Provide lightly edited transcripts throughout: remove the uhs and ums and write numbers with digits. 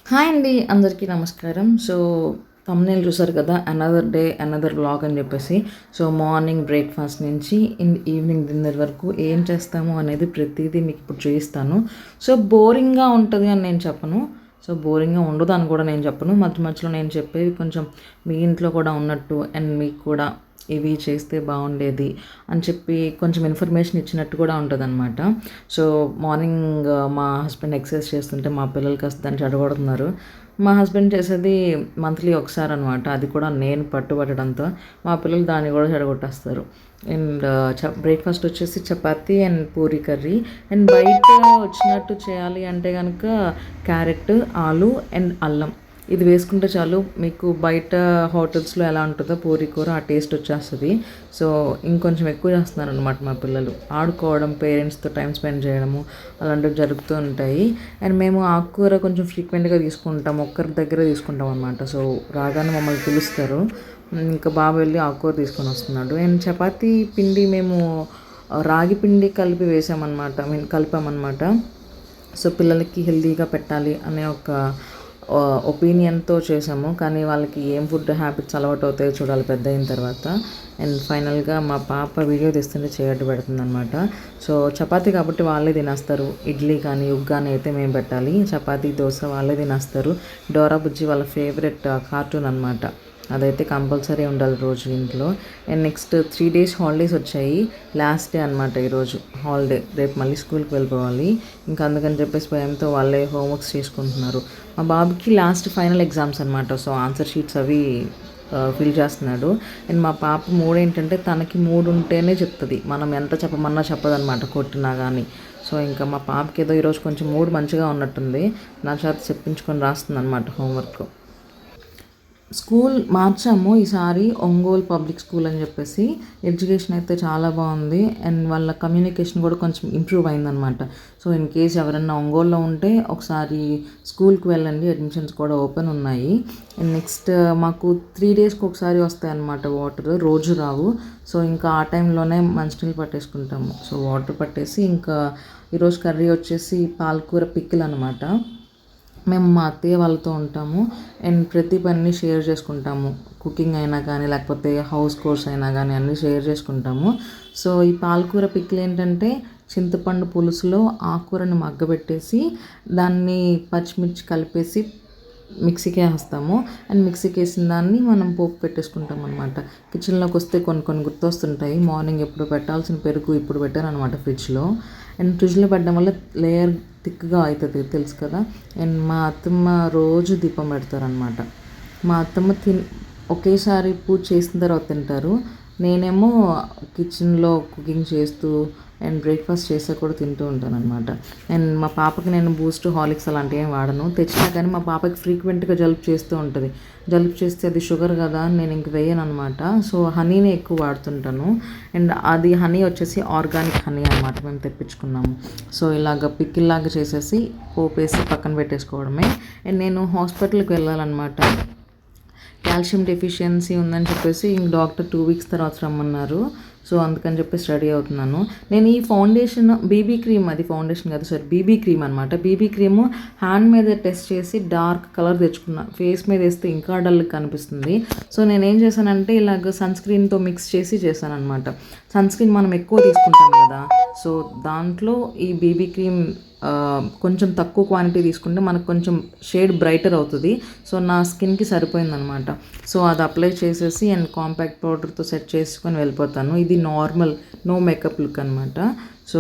Hi అండి, అందరికీ నమస్కారం. సో థంబ్‌నెయిల్ చూసారు కదా, అనదర్ డే అనదర్ వ్లాగ్ అని చెప్పేసి. సో మార్నింగ్ బ్రేక్ఫాస్ట్ నుంచి ఈవినింగ్ డిన్నర్ వరకు ఏం చేస్తాము అనేది ప్రతిదీ మీకు ఇప్పుడు చూపిస్తాను. సో బోరింగ్గా ఉంటుంది అని నేను చెప్పను, సో బోరింగ్గా ఉండదు అని కూడా నేను చెప్పను. మధ్య మధ్యలో నేను చెప్పేవి కొంచెం మీ ఇంట్లో కూడా ఉన్నట్టు అండ్ మీకు కూడా ఇవి చేస్తే బాగుండేది అని చెప్పి కొంచెం ఇన్ఫర్మేషన్ ఇచ్చినట్టు కూడా ఉంటుందన్నమాట. సో మార్నింగ్ మా హస్బెండ్ ఎక్సర్సైజ్ చేస్తుంటే మా పిల్లలు కాస్త దాన్ని చెడగొడుతున్నారు. మా హస్బెండ్ చేసేది మంత్లీ ఒకసారి అనమాట, అది కూడా నేను పట్టుబట్టడంతో మా పిల్లలు దాన్ని కూడా చెడగొట్టేస్తారు. అండ్ బ్రేక్ఫాస్ట్ వచ్చేసి chapati and Puri curry. And బయట వచ్చినట్టు చేయాలి అంటే కనుక క్యారెట్, ఆలు అండ్ అల్లం ఇది వేసుకుంటే చాలు, మీకు బయట హోటల్స్లో ఎలా ఉంటుందో పూరీ కూర ఆ టేస్ట్ వచ్చేస్తుంది. సో ఇంకొంచెం ఎక్కువ చేస్తున్నారు అనమాట మా పిల్లలు. ఆడుకోవడం, పేరెంట్స్తో టైం స్పెండ్ చేయడము అలాంటివి జరుగుతూ ఉంటాయి. అండ్ మేము ఆకుకూర కొంచెం ఫ్రీక్వెంట్గా తీసుకుంటాం, ఒక్కరి దగ్గర తీసుకుంటాం అనమాట. సో రాగానే మమ్మల్ని పిలుస్తారు, ఇంకా బాబు వెళ్ళి ఆకుకూర తీసుకొని వస్తున్నాడు. అండ్ చపాతీ పిండి మేము రాగి పిండి కలిపి వేసామన్నమాట, కలిపామన్నమాట. సో పిల్లలకి హెల్తీగా పెట్టాలి అనే ఒక ఒపీనియన్తో చేసాము. కానీ వాళ్ళకి ఏం ఫుడ్ హ్యాబిట్స్ అలవాటు అవుతాయో చూడాలి పెద్ద అయిన తర్వాత. అండ్ ఫైనల్గా మా పాప వీడియో తీస్తుంటే చేయట్టు పెడుతుంది అనమాట. సో చపాతీ కాబట్టి వాళ్ళే తినేస్తారు. ఇడ్లీ కానీ ఉగ్గాని అయితే మేము పెట్టాలి, చపాతీ దోశ వాళ్ళే తినేస్తారు. డోరా బుజ్జి వాళ్ళ ఫేవరెట్ కార్టూన్ అనమాట, అదైతే కంపల్సరీ ఉండాలి రోజు ఇంట్లో. అండ్ నెక్స్ట్ 3 days హాలిడేస్ వచ్చాయి, లాస్ట్ డే అనమాట ఈరోజు హాలిడే. రేపు మళ్ళీ స్కూల్కి వెళ్ళిపోవాలి. ఇంకా అందుకని చెప్పేసి భయంతో వాళ్ళే హోంవర్క్స్ చేసుకుంటున్నారు. మా బాబుకి లాస్ట్ ఫైనల్ ఎగ్జామ్స్ అనమాట, సో ఆన్సర్ షీట్స్ అవి ఫిల్ చేస్తున్నాడు. అండ్ మా పాప మూడు ఏంటంటే తనకి మూడు ఉంటేనే చెప్తుంది, మనం ఎంత చెప్పమన్నా చెప్పదనమాట, కొట్టినా కానీ. సో ఇంకా మా పాపకి ఏదో ఈరోజు కొంచెం మూడు మంచిగా ఉన్నట్టుంది, నా చేత చెప్పించుకొని రాస్తుంది అనమాట హోంవర్క్. స్కూల్ మార్చాము ఈసారి, ఒంగోలు పబ్లిక్ స్కూల్ అని చెప్పేసి. ఎడ్యుకేషన్ అయితే చాలా బాగుంది అండ్ వాళ్ళ కమ్యూనికేషన్ కూడా కొంచెం ఇంప్రూవ్ అయిందనమాట. సో ఇన్ కేస్ ఎవరైనా ఒంగోలులో ఉంటే ఒకసారి స్కూల్కి వెళ్ళండి, అడ్మిషన్స్ కూడా ఓపెన్ ఉన్నాయి. అండ్ నెక్స్ట్ మాకు 3 daysకి ఒకసారి వస్తాయి అన్నమాట వాటర్, రోజు రావు. సో ఇంకా ఆ టైంలోనే మంచినీళ్ళు పట్టేసుకుంటాము. సో వాటర్ పట్టేసి ఇంకా ఈరోజు కర్రీ వచ్చేసి పాలకూర పికిల్ అనమాట. మేము మా అత్తయ్య వాళ్ళతో ఉంటాము అండ్ ప్రతి పనిని షేర్ చేసుకుంటాము, కుకింగ్ అయినా కానీ లేకపోతే హౌస్ కోర్స్ అయినా కానీ అన్నీ షేర్ చేసుకుంటాము. సో ఈ పాలకూర పికిల్ ఏంటంటే చింతపండు పులుసులో ఆకుకూరని మగ్గబెట్టేసి దాన్ని పచ్చిమిర్చి కలిపేసి మిక్సీకి వేస్తాము. అండ్ మిక్సీకి వేసిన దాన్ని మనం పోపు పెట్టేసుకుంటాం అనమాట. కిచెన్లోకి వస్తే కొన్ని కొన్ని గుర్తొస్తుంటాయి. మార్నింగ్ ఎప్పుడు పెట్టాల్సిన పెరుగు ఇప్పుడు పెట్టాను అనమాట ఫ్రిడ్జ్లో. అండ్ ఫ్రిడ్జ్లో పెట్టడం వల్ల లేయర్ థిక్గా అవుతుంది, తెలుసు కదా. అండ్ మా అత్తమ్మ రోజు దీపం పెడతారనమాట. మా అత్తమ్మ ఒకేసారి పూజ చేసిన తర్వాత తింటారు, నేనేమో కిచెన్లో కుకింగ్ చేస్తూ అండ్ బ్రేక్ఫాస్ట్ చేసా కూడా తింటూ ఉంటాను అనమాట. అండ్ మా పాపకి నేను బూస్ట్, హార్లిక్స్ అలాంటివి ఏం వాడను, తెచ్చినా కానీ మా పాపకి ఫ్రీక్వెంట్గా జలుబు చేస్తూ ఉంటుంది. జలుబు చేస్తే అది షుగర్ కదా నేను ఇంక వేయను అనమాట. సో హనీనే ఎక్కువ వాడుతుంటాను. అండ్ అది హనీ వచ్చేసి ఆర్గానిక్ హనీ అనమాట, మేము తెప్పించుకున్నాము. సో ఇలాగ పిక్కిల్లాగా చేసేసి పోపేసి పక్కన పెట్టేసుకోవడమే. అండ్ నేను హాస్పిటల్కి వెళ్ళాలన్నమాట, కాల్షియం డెఫిషియన్సీ ఉందని చెప్పేసి ఇంక డాక్టర్ 2 weeks తర్వాత రమ్మన్నారు. సో అందుకని చెప్పేసి రెడీ అవుతున్నాను. నేను ఈ ఫౌండేషన్ బీబీ క్రీమ్, అది ఫౌండేషన్ కాదు సార్, బీబీ క్రీమ్ అనమాట. బీబీ క్రీము హ్యాండ్ మీద టెస్ట్ చేసి డార్క్ కలర్ తెచ్చుకున్నా, ఫేస్ మీద వేస్తే ఇంకా డల్ కనిపిస్తుంది. సో నేనేం చేశానంటే ఇలాగ సన్ స్క్రీన్తో మిక్స్ చేసి చేశాను అనమాట. సన్ స్క్రీన్ మనం ఎక్కువ తీసుకుంటాం కదా, సో దాంట్లో ఈ బీబీ క్రీమ్ కొంచెం తక్కువ క్వాంటిటీ తీసుకుంటే మనకు కొంచెం షేడ్ బ్రైటర్ అవుతుంది. సో నా స్కిన్కి సరిపోయిందనమాట. సో అది అప్లై చేసేసి అండ్ కాంపాక్ట్ పౌడర్తో సెట్ చేసుకొని వెళ్ళిపోతాను. ఇది నార్మల్ నో మేకప్ లుక్ అనమాట. సో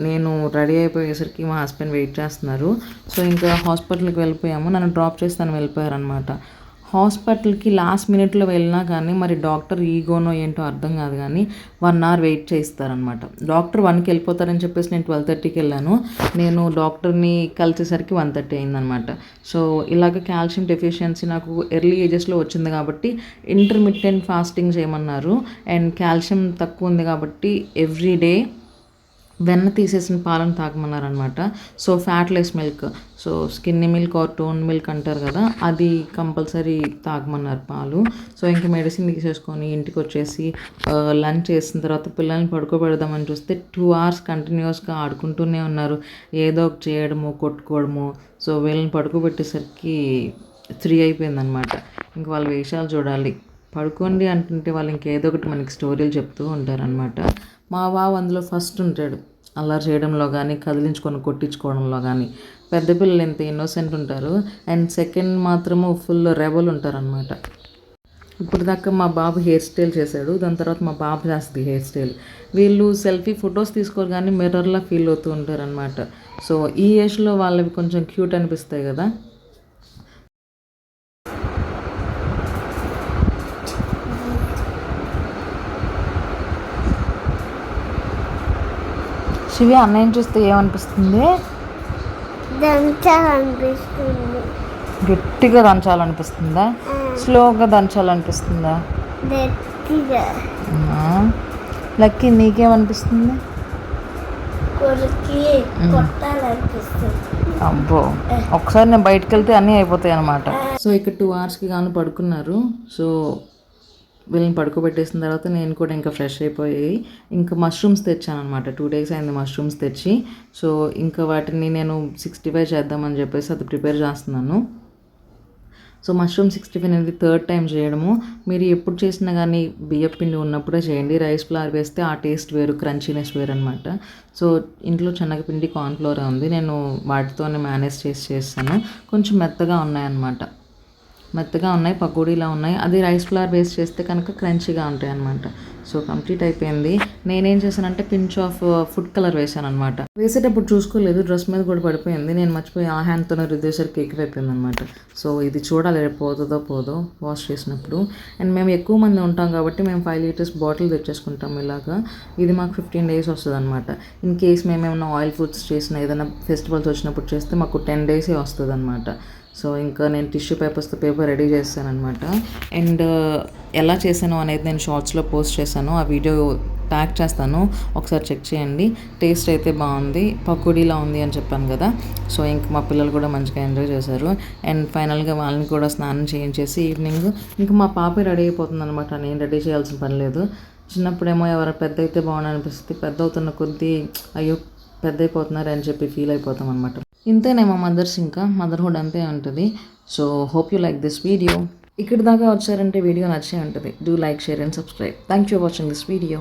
నేను రెడీ అయిపోయేసరికి మా హస్బెండ్ వెయిట్ చేస్తున్నారు. సో ఇంకా హాస్పిటల్కి వెళ్ళిపోయాము, నన్ను డ్రాప్ చేసి తను వెళ్ళిపోయారనమాట. హాస్పిటల్కి లాస్ట్ మినిట్లో వెళ్ళినా కానీ మరి డాక్టర్ ఈగోనో ఏంటో అర్థం కాదు కానీ 1 hour వెయిట్ చేయిస్తారనమాట. డాక్టర్ 1కి వెళ్ళిపోతారని చెప్పేసి నేను 12:30కి వెళ్ళాను. నేను డాక్టర్ని కలిసేసరికి 1:30 అయిందనమాట. సో ఇలాగ కాల్షియం డెఫిషియన్సీ నాకు ఎర్లీ ఏజెస్లో వచ్చింది కాబట్టి ఇంటర్మిటెంట్ ఫాస్టింగ్ చేయమన్నారు. అండ్ కాల్షియం తక్కువ ఉంది కాబట్టి ఎవ్రీ డే వెన్న తీసేసిన పాలను తాగమన్నారనమాట. సో ఫ్యాట్లెస్ మిల్క్, సో స్కిన్ని మిల్క్ ఆర్ టోన్ మిల్క్ అంటారు కదా, అది కంపల్సరీ తాగమన్నారు పాలు. సో ఇంకా మెడిసిన్ తీసేసుకొని ఇంటికి వచ్చేసి లంచ్ చేసిన తర్వాత పిల్లల్ని పడుకోబెడదామని చూస్తే 2 hours కంటిన్యూస్గా ఆడుకుంటూనే ఉన్నారు. ఏదో ఒకటి చేయడము, కొట్టుకోవడము. సో వీళ్ళని పడుకోబెట్టేసరికి 3 అయిపోయిందనమాట. ఇంక వాళ్ళ వేషాలు చూడాలి. పడుకోండి అంటుంటే వాళ్ళు ఇంకేదో ఒకటి మనకి స్టోరీలు చెప్తూ ఉంటారనమాట. మా బావ అందులో ఫస్ట్ ఉంటాడు, అల్లరి చేయడంలో కానీ కదిలించుకొని కొట్టించుకోవడంలో కానీ. పెద్ద పిల్లలు ఎంత ఇన్నోసెంట్ ఉంటారు, అండ్ సెకండ్ మాత్రము ఫుల్ రెబల్ ఉంటారనమాట. ఇప్పుడు దాకా మా బాబు హెయిర్ స్టైల్ చేశాడు, దాని తర్వాత మా బాబు చేస్తుంది హెయిర్ స్టైల్. వీళ్ళు సెల్ఫీ ఫొటోస్ తీసుకోరు కానీ మిర్రర్లా ఫీల్ అవుతూ ఉంటారనమాట. సో ఈ ఏజ్లో వాళ్ళవి కొంచెం క్యూట్ అనిపిస్తాయి కదా. శివి, అన్నయ్యని చూస్తే ఏమనిపిస్తుంది? దంచాలనిపిస్తుంది. గట్టిగా దంచాలనిపిస్తుందా, స్లోగా దంచాలనిపిస్తుందా? గట్టిగా. లక్కీ, నీకేమనిపిస్తుంది? కొరికి కొట్టాలనిపిస్తుంది. అబ్బో, ఒకసారి నేను బయటకు వెళ్తే అన్నీ అయిపోతాయి అనమాట. సో ఇక్కడ 2 hours కానీ పడుకున్నారు. సో వీళ్ళని పడుకోబెట్టేసిన తర్వాత నేను కూడా ఇంకా ఫ్రెష్ అయిపోయి ఇంకా మష్రూమ్స్ తెచ్చాను అనమాట. 2 days అయింది మష్రూమ్స్ తెచ్చి. సో ఇంకా వాటిని నేను 65 చేద్దామని చెప్పేసి అది ప్రిపేర్ చేస్తున్నాను. సో మష్రూమ్ 65 అనేది 3rd time చేయడము. మీరు ఎప్పుడు చేసినా కానీ బియ్యం పిండి ఉన్నప్పుడే చేయండి. రైస్ ఫ్లవర్ వేస్తే ఆ టేస్ట్ వేరు, క్రంచీనెస్ వేరు అనమాట. సో ఇంట్లో శనగపిండి, కార్న్ఫ్లోర్ ఉంది, నేను వాటితోనే మేనేజ్ చేస్తాను. కొంచెం మెత్తగా ఉన్నాయన్నమాట, మెత్తగా ఉన్నాయి, పకోడీలా ఉన్నాయి. అది రైస్ ఫ్లవర్ వేస్ట్ చేస్తే కనుక క్రంచీగా ఉంటాయి అనమాట. సో కంప్లీట్ అయిపోయింది. నేనేం చేశానంటే పించ్ ఆఫ్ ఫుడ్ కలర్ వేసాను అనమాట. వేసేటప్పుడు చూసుకోలేదు, డ్రెస్ మీద కూడా పడిపోయింది. నేను మర్చిపోయి ఆ హ్యాండ్తోనే రుద్దేసరికి ఎక్కువైపోయింది అనమాట. సో ఇది చూడాలి రేపు పోదో వాష్ చేసినప్పుడు. అండ్ మేము ఎక్కువ మంది ఉంటాం కాబట్టి మేము 5 liters బాటిల్ తెచ్చేసుకుంటాం ఇలాగా. ఇది మాకు 15 days వస్తుంది అనమాట. ఇన్ కేస్ మేము ఏమైనా ఆయిల్ ఫుడ్స్ చేసిన, ఏదైనా ఫెస్టివల్స్ వచ్చినప్పుడు చేస్తే మాకు 10 days వస్తుంది అనమాట. సో ఇంకా నేను టిష్యూ పేపర్స్తో పేపర్ రెడీ చేస్తాను అనమాట. అండ్ ఎలా చేశాను అనేది నేను షార్ట్స్లో పోస్ట్ చేశాను, ఆ వీడియో ట్యాగ్ చేస్తాను, ఒకసారి చెక్ చేయండి. టేస్ట్ అయితే బాగుంది, పకోడీలా ఉంది అని చెప్పాను కదా. సో ఇంక మా పిల్లలు కూడా మంచిగా ఎంజాయ్ చేశారు. అండ్ ఫైనల్గా వాళ్ళని కూడా స్నానం చేయించేసి ఈవినింగ్ ఇంకా మా పాప రెడీ అయిపోతుంది అనమాట. నేను రెడీ చేయాల్సిన పని లేదు. చిన్నప్పుడేమో ఎవరు పెద్ద అయితే బాగుంది అనిపిస్తుంది, పెద్ద అవుతున్న కొద్దీ అయ్యో పెద్ద అయిపోతున్నారు అని చెప్పి ఫీల్ అయిపోతాం అనమాట. ఇంతేనేమో మదర్స్, ఇంకా మదర్హుడ్ అంతే ఉంటుంది. So hope you like this video. ఇక్కడ దాకా వచ్చారంటే వీడియో నచ్చే ఉంటుంది. Do like, share and subscribe. Thank you for watching this video.